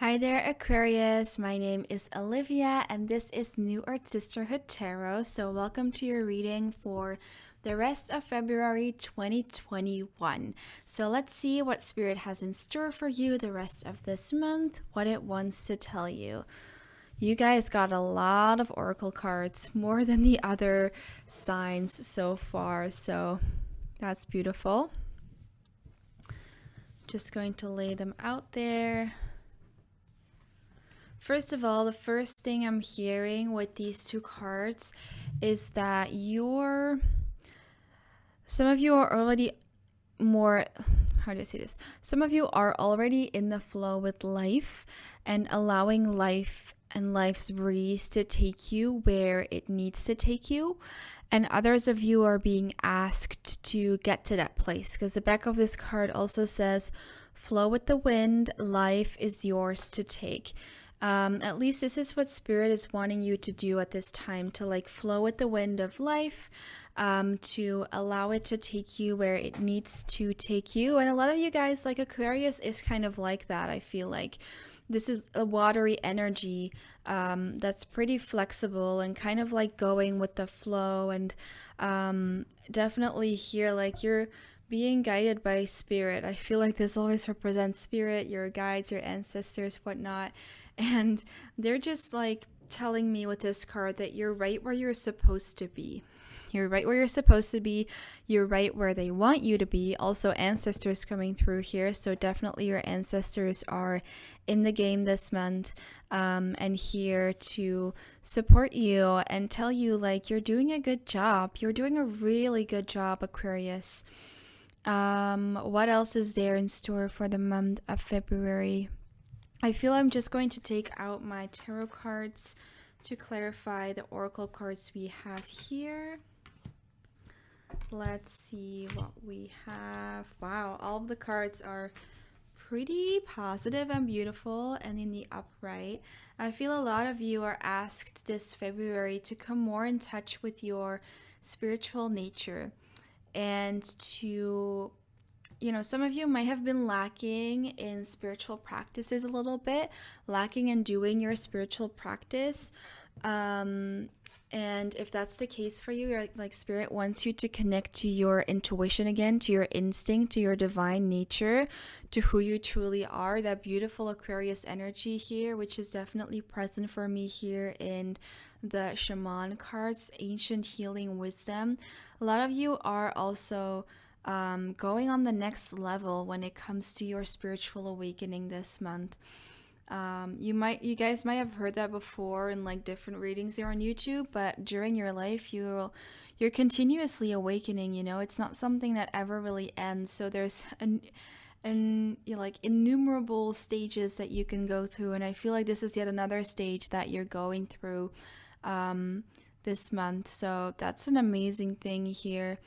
Hi there, Aquarius. My name is Olivia, and this is New Earth Sisterhood Tarot. So, welcome to your reading for the rest of February 2021. So, let's see what Spirit has in store for you the rest of this month, what it wants to tell you. You guys got a lot of oracle cards, more than the other signs so far. So, that's beautiful. Just going to lay them out there. First of all, the first thing I'm hearing with these two cards is that some of you are already more, how do I say this? Some of you are already in the flow with life and allowing life and life's breeze to take you where it needs to take you. And others of you are being asked to get to that place, because the back of this card also says, flow with the wind, life is yours to take. At least this is what Spirit is wanting you to do at this time, to flow with the wind of life, to allow it to take you where it needs to take you. And a lot of you guys, like Aquarius, is kind of like that. I feel like this is a watery energy that's pretty flexible and kind of like going with the flow, and definitely here you're being guided by Spirit. I feel like this always represents Spirit, your guides, your ancestors, whatnot. And they're just telling me with this card that you're right where you're supposed to be. You're right where you're supposed to be. You're right where they want you to be. Also, ancestors coming through here. So definitely your ancestors are in the game this month and here to support you and tell you you're doing a good job. You're doing a really good job, Aquarius. What else is there in store for the month of February? I feel I'm just going to take out my tarot cards to clarify the oracle cards we have here. Let's see what we have. Wow, all of the cards are pretty positive and beautiful and in the upright. I feel a lot of you are asked this February to come more in touch with your spiritual nature and to, some of you might have been lacking in spiritual practices a little bit, lacking in doing your spiritual practice. And if that's the case for you, you're Spirit wants you to connect to your intuition again, to your instinct, to your divine nature, to who you truly are. That beautiful Aquarius energy here, which is definitely present for me here in the Shaman cards, ancient healing wisdom. A lot of you are also going on the next level when it comes to your spiritual awakening this month. You guys might have heard that before in different readings here on YouTube, but during your life you're continuously awakening. It's not something that ever really ends. So there's innumerable stages that you can go through, and I feel like this is yet another stage that you're going through this month. So that's an amazing thing here.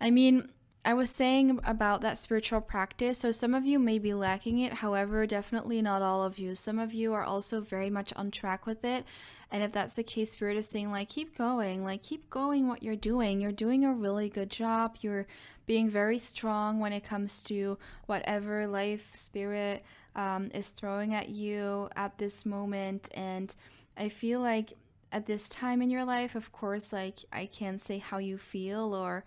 I mean, I was saying about that spiritual practice, so some of you may be lacking it. However, definitely not all of you. Some of you are also very much on track with it. And if that's the case, Spirit is saying keep going, keep going what you're doing. You're doing a really good job. You're being very strong when it comes to whatever life, Spirit is throwing at you at this moment. And I feel like at this time in your life, of course, I can't say how you feel or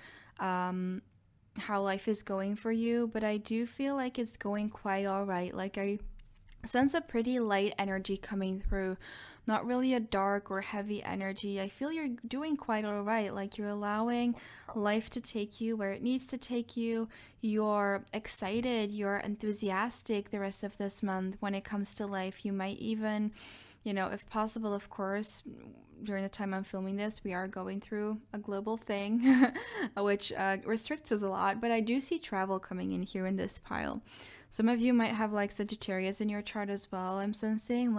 how life is going for you, but I do feel like it's going quite all right. I sense a pretty light energy coming through, not really a dark or heavy energy. I feel you're doing quite all right. You're allowing life to take you where it needs to take you. You're excited, you're enthusiastic the rest of this month when it comes to life. You might even, if possible, of course, during the time I'm filming this, we are going through a global thing, which restricts us a lot, but I do see travel coming in here in this pile. Some of you might have Sagittarius in your chart as well, I'm sensing,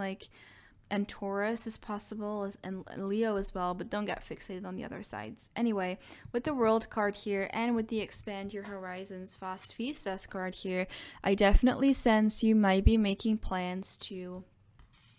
and Taurus is possible, and Leo as well, but don't get fixated on the other sides. Anyway, with the World card here and with the Expand Your Horizons Fast Fiestas card here, I definitely sense you might be making plans to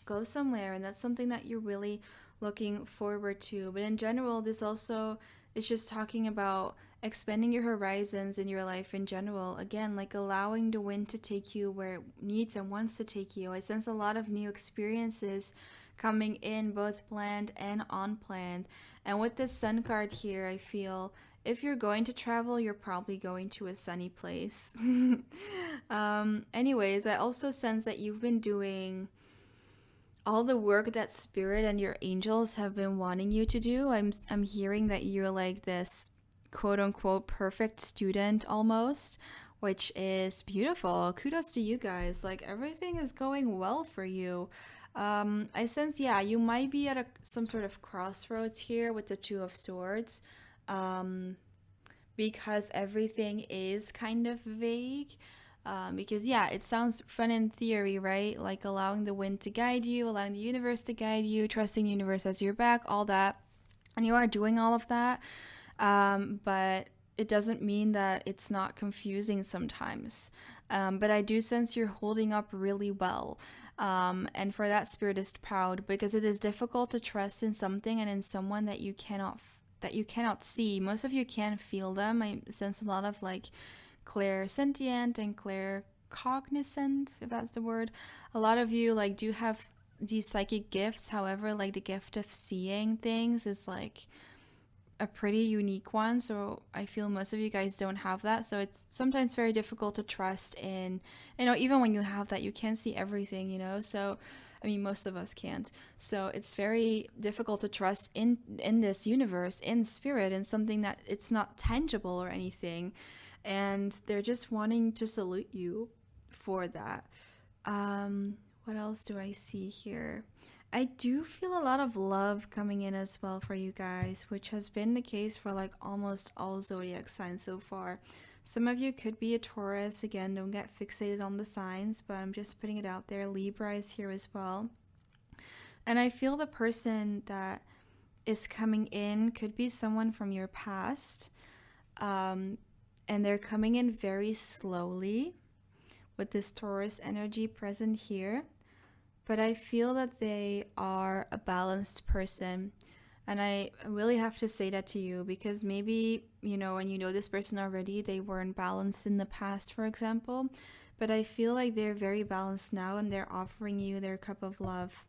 go somewhere, and that's something that you're really looking forward to. But in general, this also is just talking about expanding your horizons in your life in general. Again, like allowing the wind to take you where it needs and wants to take you. I sense a lot of new experiences coming in, both planned and unplanned. And with this sun card here, I feel if you're going to travel, you're probably going to a sunny place. Anyways, I also sense that you've been doing all the work that spirit and your angels have been wanting you to do. I'm hearing that you're like this quote unquote perfect student almost, which is beautiful. Kudos to you guys. Like everything is going well for you. I sense, yeah, you might be at some sort of crossroads here with the Two of Swords, because everything is kind of vague. Because yeah, it sounds fun in theory, right? Like allowing the wind to guide you, allowing the universe to guide you, trusting the universe as your back, all that. And you are doing all of that. But it doesn't mean that it's not confusing sometimes. But I do sense you're holding up really well. And for that, Spirit is proud, because it is difficult to trust in something and in someone that you cannot see. Most of you can't feel them. I sense a lot of like clairsentient and claircognizant, if that's the word. A lot of you like do have these psychic gifts. However, like the gift of seeing things is like a pretty unique one, so I feel most of you guys don't have that. So it's sometimes very difficult to trust in, even when you have that, you can't see everything, so I mean, most of us can't. So it's very difficult to trust in this universe, in spirit, in something that it's not tangible or anything. And they're just wanting to salute you for that. What else do I see here? I do feel a lot of love coming in as well for you guys, which has been the case for like almost all zodiac signs so far. Some of you could be a Taurus. Again, don't get fixated on the signs, but I'm just putting it out there. Libra is here as well. And I feel the person that is coming in could be someone from your past. And they're coming in very slowly with this Taurus energy present here. But I feel that they are a balanced person. And I really have to say that to you, because maybe, when you know this person already, they weren't balanced in the past, for example. But I feel like they're very balanced now, and they're offering you their cup of love.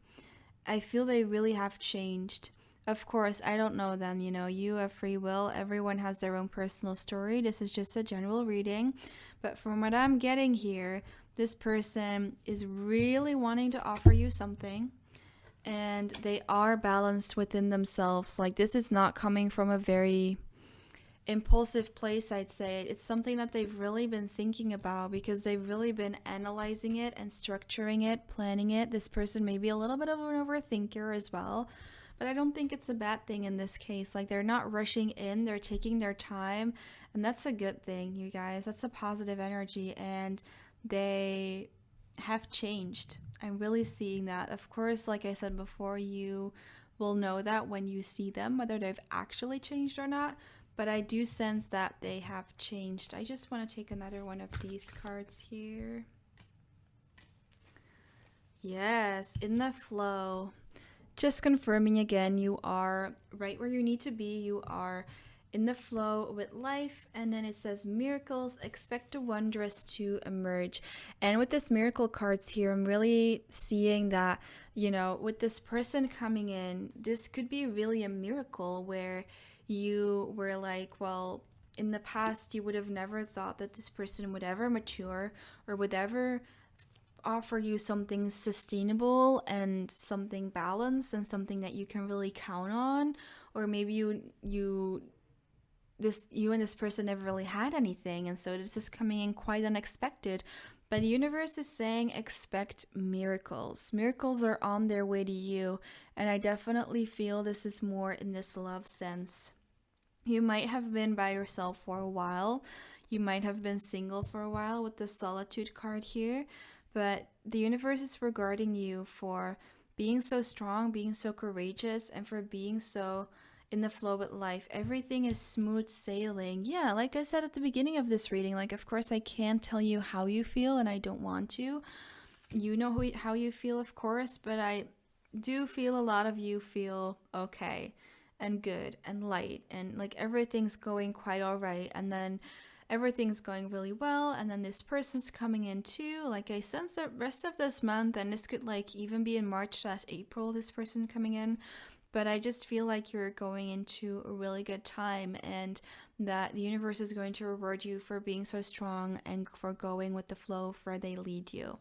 I feel they really have changed. Of course, I don't know them, you have free will. Everyone has their own personal story. This is just a general reading. But from what I'm getting here, this person is really wanting to offer you something, and they are balanced within themselves. Like, this is not coming from a very impulsive place, I'd say. It's something that they've really been thinking about, because they've really been analyzing it and structuring it, planning it. This person may be a little bit of an overthinker as well, but I don't think it's a bad thing in this case. Like, they're not rushing in, they're taking their time, and that's a good thing, you guys. That's a positive energy, and they have changed. I'm really seeing that. Of course, like I said before, you will know that when you see them, whether they've actually changed or not, but I do sense that they have changed. I just want to take another one of these cards here. Yes, in the flow. Just confirming again, you are right where you need to be. You are in the flow with life. And then it says miracles, expect the wondrous to emerge. And with this miracle cards here, I'm really seeing that, with this person coming in, this could be really a miracle where you were like, well, in the past, you would have never thought that this person would ever mature or would ever offer you something sustainable and something balanced and something that you can really count on. Or maybe you and this person never really had anything, and so this is coming in quite unexpected. But the universe is saying expect miracles. Miracles are on their way to you, and I definitely feel this is more in this love sense. You might have been by yourself for a while. You might have been single for a while with the solitude card here, but the universe is regarding you for being so strong, being so courageous, and for being so in the flow with life. Everything is smooth sailing. Yeah, like I said at the beginning of this reading, like, of course I can't tell you how you feel, and I don't want to. You know how you feel, of course, but I do feel a lot of you feel okay. and good and light, and like everything's going quite all right, and then everything's going really well, and then this person's coming in too. Like I sense the rest of this month, and this could like even be in March / April, this person coming in. But I just feel like you're going into a really good time, and that the universe is going to reward you for being so strong and for going with the flow where they lead you.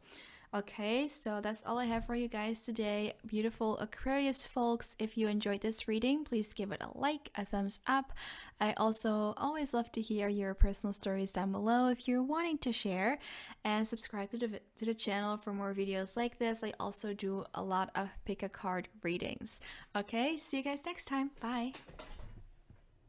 Okay, so that's all I have for you guys today. Beautiful Aquarius folks, if you enjoyed this reading, please give it a like, a thumbs up. I also always love to hear your personal stories down below if you're wanting to share, and subscribe to the channel for more videos like this. I also do a lot of pick a card readings. Okay, see you guys next time. Bye.